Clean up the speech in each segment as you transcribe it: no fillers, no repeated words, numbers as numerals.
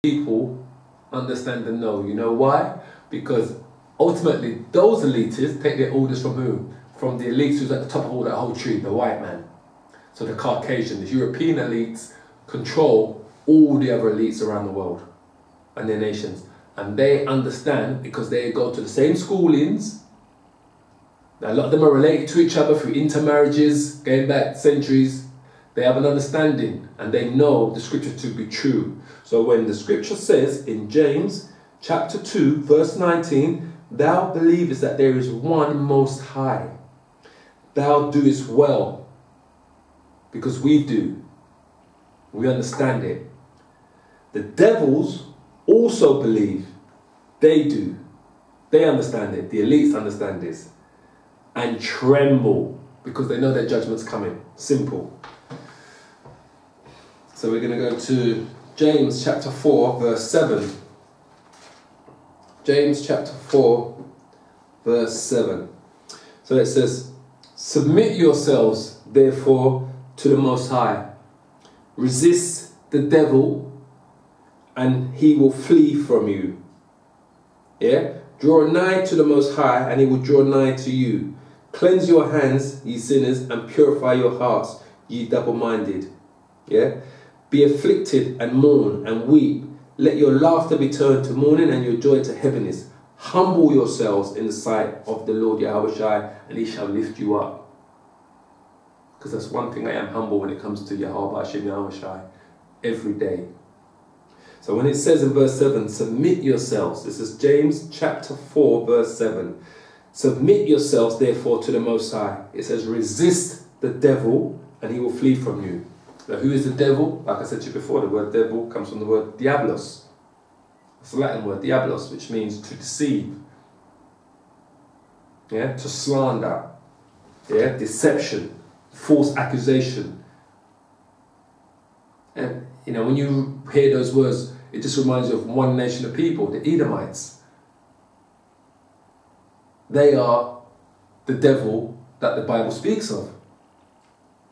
people understand and know. You know why? Because ultimately those elites take their orders from who? From the elites who's at the top of all that whole tree, the white man. So the Caucasian, the European elites control all the other elites around the world and their nations. And they understand, because they go to the same schoolings. A lot of them are related to each other through intermarriages, going back centuries. They have an understanding and they know the scripture to be true. So when the scripture says in James chapter 2 verse 19, thou believest that there is one most high, thou doest well, because we do. We understand it. The devils also believe. They do. They understand it. The elites understand this. And tremble, because they know their judgment's coming. Simple. So we're going to go to James chapter 4 verse 7. James chapter 4 verse 7. So it says, submit yourselves therefore to the Most High. Resist the devil and he will flee from you. Yeah? Draw nigh to the Most High and he will draw nigh to you. Cleanse your hands, ye sinners, and purify your hearts, ye double-minded. Yeah? Be afflicted and mourn and weep. Let your laughter be turned to mourning and your joy to heaviness. Humble yourselves in the sight of the Lord Yahweh, and he shall lift you up. Because that's one thing, I am humble when it comes to Yahweh every day. So when it says in verse 7, submit yourselves, this is James chapter 4 verse 7. Submit yourselves therefore to the Most High. It says resist the devil and he will flee from you. Now who is the devil? Like I said to you before, the word devil comes from the word diablos. It's the Latin word diablos, which means to deceive. Yeah, to slander. Yeah, deception, false accusation. And you know, when you hear those words, it just reminds you of one nation of people, the Edomites. They are the devil that the Bible speaks of.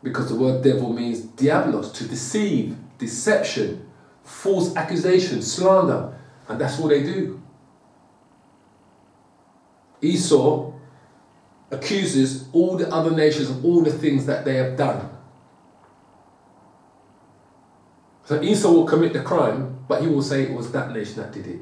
Because the word devil means diablos, to deceive, deception, false accusation, slander. And that's what they do. Esau accuses all the other nations of all the things that they have done. So Esau will commit the crime, but he will say it was that nation that did it.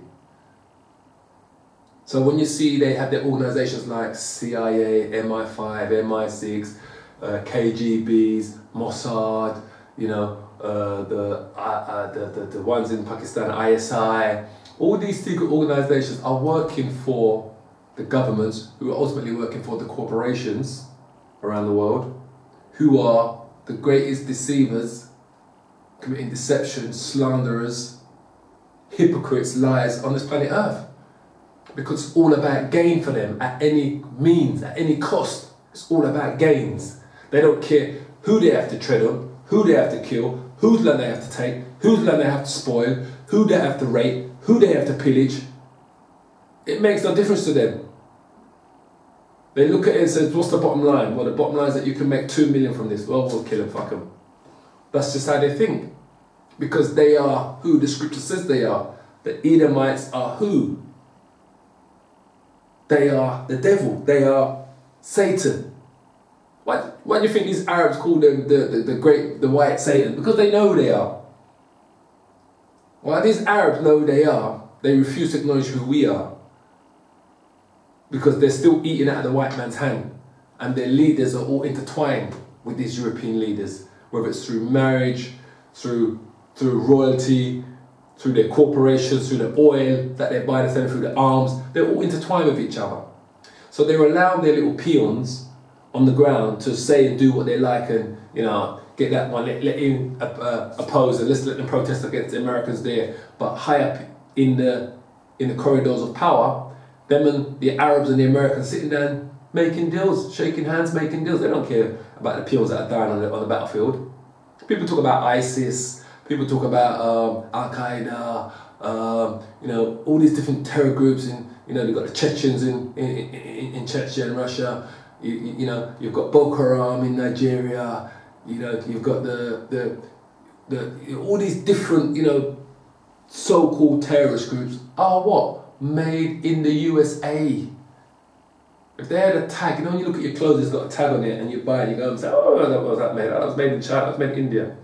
So when you see they have their organizations like CIA, MI5, MI6, KGBs, Mossad, you know, the ones in Pakistan, ISI, all these secret organizations are working for the governments, who are ultimately working for the corporations around the world, who are the greatest deceivers, committing deception, slanderers, hypocrites, liars on this planet Earth. Because it's all about gain for them at any means, at any cost. It's all about gains. They don't care who they have to tread on, who they have to kill, whose land they have to take, whose land they have to spoil, who they have to rape, who they have to pillage. It makes no difference to them. They look at it and say, what's the bottom line? Well, the bottom line is that you can make 2 million from this. Well, we'll kill them, fuck them. That's just how they think. Because they are who the scripture says they are. The Edomites are who? They are the devil. They are Satan. Why do you think these Arabs call them the white Satan? Because they know they are. Why these Arabs know they are, they refuse to acknowledge who we are. Because they're still eating out of the white man's hand. And their leaders are all intertwined with these European leaders. Whether it's through marriage, through royalty, through their corporations, through the oil that they buy and sell, through the arms. They're all intertwined with each other. So they're allowing their little peons on the ground to say and do what they like, and you know, get that one, let him oppose, and let's let them protest against the Americans there. But high up in the corridors of power, them and the Arabs and the Americans sitting down making deals, shaking hands, making deals. They don't care about the peons that are dying on the battlefield. People talk about ISIS, people talk about Al-Qaeda, you know, all these different terror groups, and you know, they've got the Chechens in Chechnya and Russia. You know, you've got Boko Haram in Nigeria. You know, you've got the all these different, you know, so-called terrorist groups are what? Made in the USA. If they had a tag, you know when you look at your clothes, it's got a tag on it and you buy it, you go and say, oh, that was that made? That was made in China, that was made in India.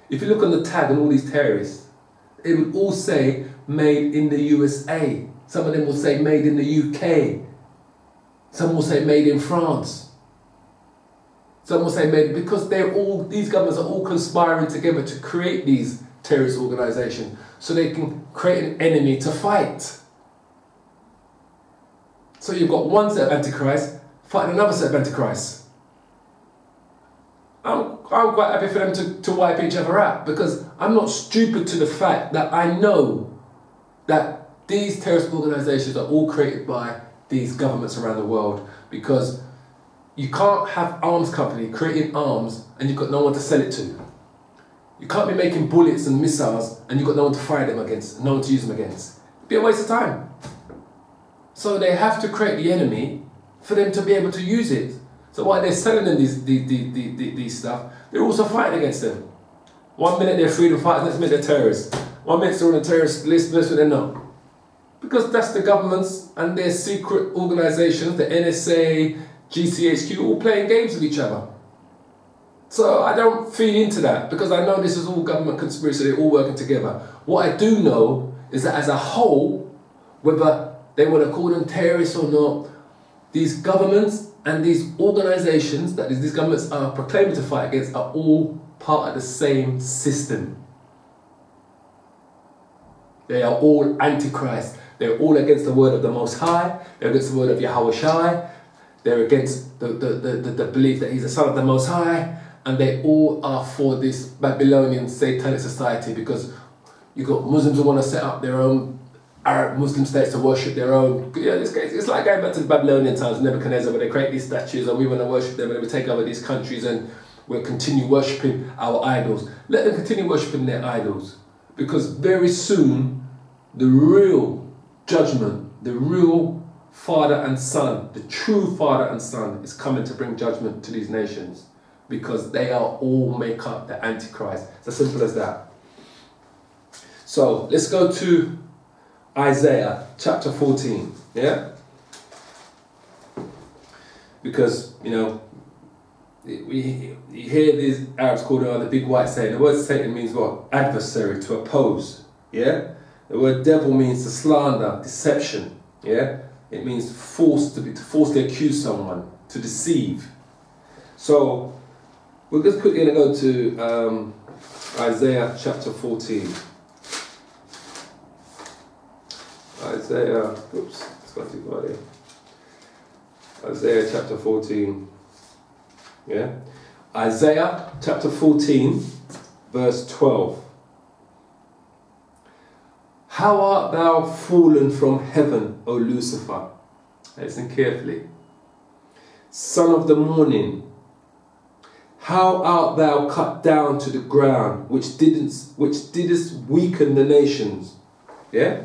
If you look on the tag on all these terrorists, it would all say made in the USA. Some of them will say made in the UK. Some will say made in France. Some will say made, because these governments are all conspiring together to create these terrorist organisations so they can create an enemy to fight. So you've got one set of Antichrist fighting another set of Antichrist. I'm quite happy for them to wipe each other out, because I'm not stupid to the fact that I know that these terrorist organisations are all created by these governments around the world, because you can't have arms company creating arms and you've got no one to sell it to. You can't be making bullets and missiles and you've got no one to fire them against, no one to use them against. It'd be a waste of time. So they have to create the enemy for them to be able to use it. So while they're selling them these stuff, they're also fighting against them. 1 minute they're freedom fighters, next minute they're terrorists. 1 minute they're on the terrorist list, next minute they're not. Because that's the governments and their secret organisations, the NSA, GCHQ, all playing games with each other. So I don't feed into that, because I know this is all government conspiracy, they're all working together. What I do know is that as a whole, whether they want to call them terrorists or not, these governments and these organisations that these governments are proclaiming to fight against are all part of the same system. They are all Antichrist. They're all against the word of the Most High. They're against the word of Yahweh Shai. They're against the belief that he's the son of the Most High. And they all are for this Babylonian satanic society, because you've got Muslims who want to set up their own Arab Muslim states to worship their own. You know, it's like going back to the Babylonian times, Nebuchadnezzar, where they create these statues and we want to worship them and we take over these countries and we'll continue worshipping our idols. Let them continue worshipping their idols, because very soon the real judgment, the real Father and Son, the true Father and Son is coming to bring judgment to these nations, because they are all make up the Antichrist. It's as simple as that. So let's go to Isaiah chapter 14, yeah? Because, you know, you hear these Arabs called the big white Satan. The word Satan means what? Adversary, to oppose, yeah? The word devil means to slander, deception, yeah? It means to falsely accuse someone, to deceive. So we're just quickly going to go to Isaiah chapter 14. Isaiah, oops, it's got too far there. Isaiah chapter 14, yeah? Isaiah chapter 14, verse 12. How art thou fallen from heaven, O Lucifer? Listen carefully. Son of the morning, how art thou cut down to the ground, which didst weaken the nations? Yeah?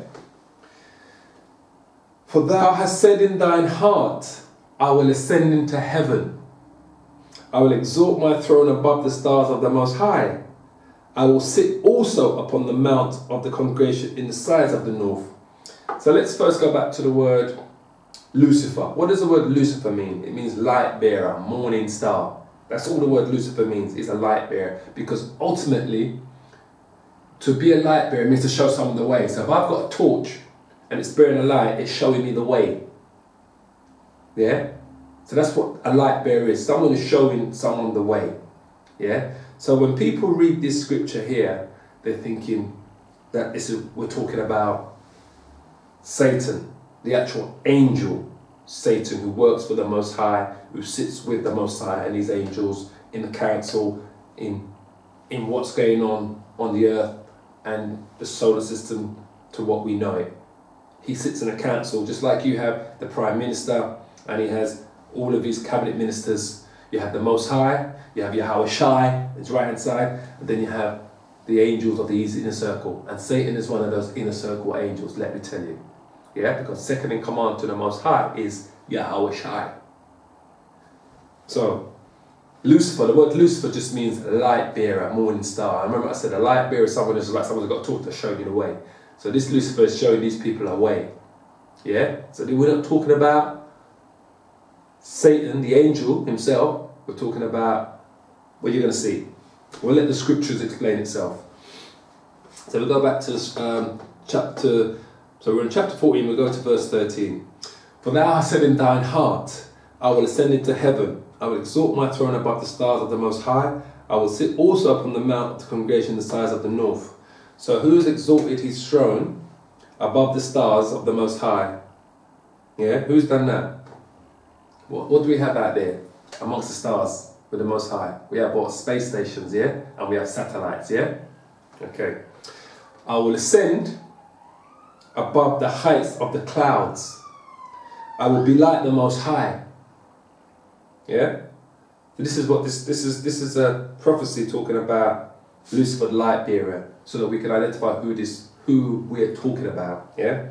For thou hast said in thine heart, I will ascend into heaven. I will exalt my throne above the stars of the Most High. I will sit also upon the mount of the congregation in the sides of the north. So let's first go back to the word Lucifer. What does the word Lucifer mean? It means light bearer, morning star. That's all the word Lucifer means, is a light bearer. Because ultimately, to be a light bearer means to show someone the way. So if I've got a torch and it's bearing a light, it's showing me the way. Yeah? So that's what a light bearer is. Someone is showing someone the way. Yeah? So when people read this scripture here, they're thinking that we're talking about Satan, the actual angel Satan, who works for the Most High, who sits with the Most High and his angels in the council, in what's going on the earth and the solar system to what we know it. He sits in a council, just like you have the Prime Minister and he has all of his cabinet ministers. You have the Most High, you have Yahweh Shai, his right hand side, and then you have the angels of the inner circle. And Satan is one of those inner circle angels, let me tell you. Yeah, because second in command to the Most High is Yahweh Shai. So, Lucifer, the word Lucifer just means light bearer, morning star. I remember I said a light bearer is someone who's like someone who's got a torch to show you the way. So this Lucifer is showing these people a way. Yeah? So we're not talking about Satan, the angel himself. We're talking about what you're going to see. We'll let the scriptures explain itself. So we'll go back to so we're in chapter 14, we'll go to verse 13. For thou hast said in thine heart, I will ascend into heaven. I will exalt my throne above the stars of the Most High. I will sit also upon the mount of the congregation the sides of the north. So who has exalted his throne above the stars of the Most High? Yeah, who's done that? What do we have out there amongst the stars with the Most High? We have what? Space stations, yeah? And we have satellites, yeah? Okay. I will ascend above the heights of the clouds. I will be like the Most High. Yeah? This is what this is a prophecy talking about Lucifer, the light bearer, so that we can identify who we're talking about. Yeah?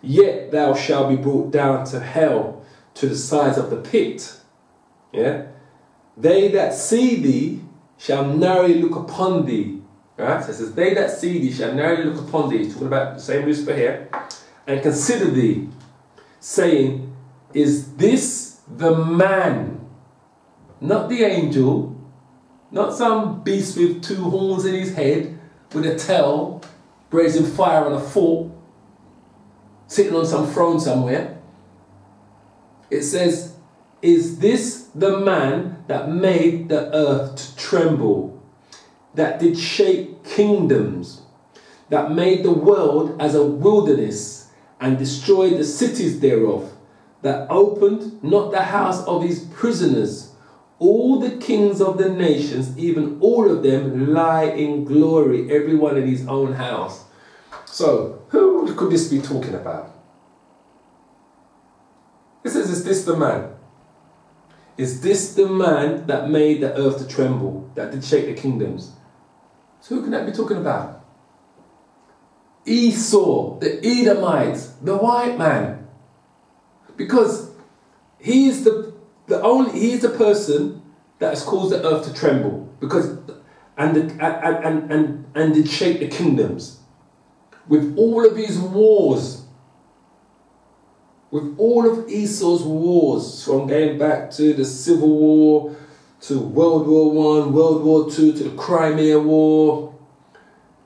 Yet thou shalt be brought down to hell, to the sides of the pit. Yeah? They that see thee shall narrowly look upon thee. Right? So it says, they that see thee shall narrowly look upon thee. He's talking about the same Lucifer here. And consider thee, saying, is this the man? Not the angel, not some beast with two horns in his head, with a tail, blazing fire on a fork, sitting on some throne somewhere. It says, is this the man that made the earth to tremble, that did shake kingdoms, that made the world as a wilderness, and destroyed the cities thereof, that opened not the house of his prisoners? All the kings of the nations, even all of them, lie in glory, everyone in his own house. So, who could this be talking about? It says, is this the man? Is this the man that made the earth to tremble, that did shake the kingdoms? So who can that be talking about? Esau, the Edomites, the white man. Because he is the person that has caused the earth to tremble, because and did shake the kingdoms with all of his wars, with all of Esau's wars, from going back to the Civil War, to World War I, World War II, to the Crimea War,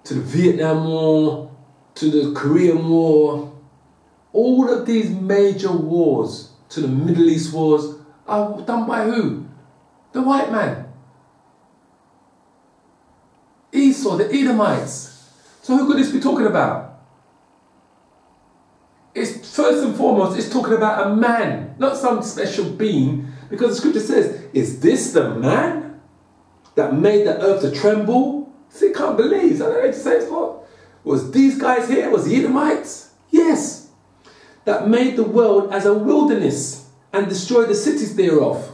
to the Vietnam War, to the Korean War. All of these major wars, to the Middle East wars, are done by who? The white man. Esau, the Edomites. So who could this be talking about? It's first and foremost, it's talking about a man, not some special being, because the scripture says, is this the man that made the earth to tremble? See, can't believe. So they say, what? Was these guys here? Was the Edomites? Yes. That made the world as a wilderness, and destroy the cities thereof,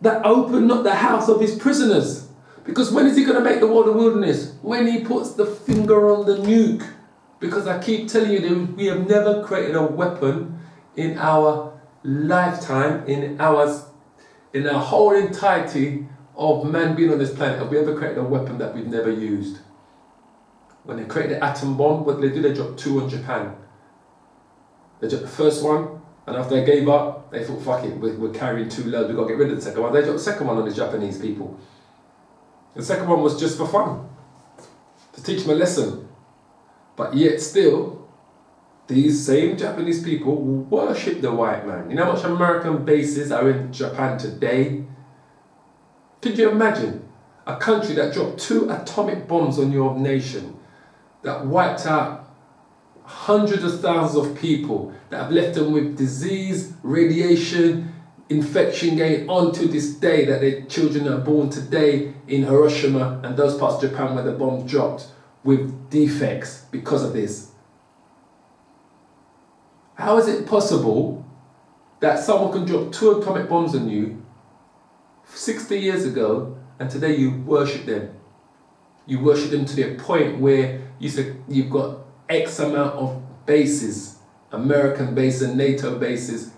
that opened not the house of his prisoners. Because when is he going to make the world a wilderness? When he puts the finger on the nuke. Because I keep telling you, we have never created a weapon in our lifetime, in our whole entirety of man being on this planet. Have we ever created a weapon that we've never used? When they created the atom bomb, what did they do? They dropped 2 on Japan. They dropped the first one, and after they gave up, they thought, fuck it, we're carrying too low, we've got to get rid of the second one. They dropped the second one on the Japanese people. The second one was just for fun, to teach them a lesson. But yet still, these same Japanese people will worship the white man. You know how much American bases are in Japan today? Could you imagine a country that dropped 2 atomic bombs on your nation, that wiped out hundreds of thousands of people, that have left them with disease, radiation, infection going on to this day, that their children are born today in Hiroshima and those parts of Japan where the bomb dropped with defects because of this? How is it possible that someone can drop 2 atomic bombs on you 60 years ago and today you worship them? You worship them to the point where you've got X amount of bases, American bases and NATO bases